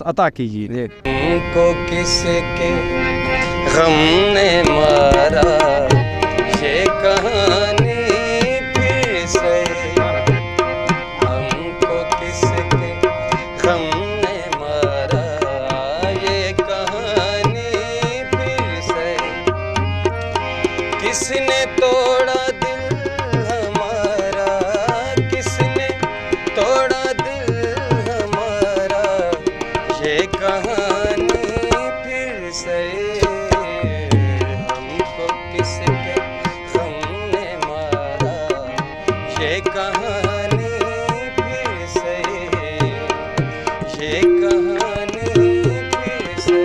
अता कीजिए। हमको किसके गम ने मारा, ये कहानी फिर से। हमको किसके गम ने मारा, ये कहानी फिर से। किसने तोड़ा दिल हमारा, किसने तोड़ा दिल हमारा, ये कहानी फिर से। हमको किसके गम ने मारा, ये कहानी फिर से, ये कहानी फिर से।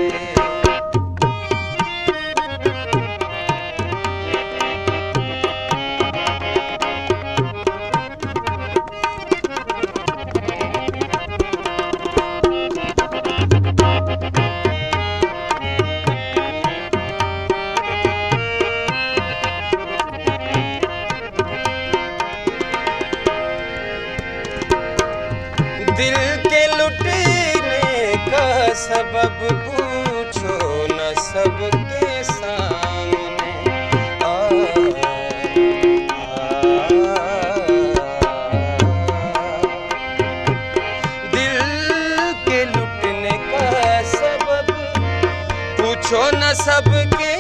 दिल के लुटने का सबब पूछो न सबके सामने। दिल के लुटने का सबब पूछो न सबके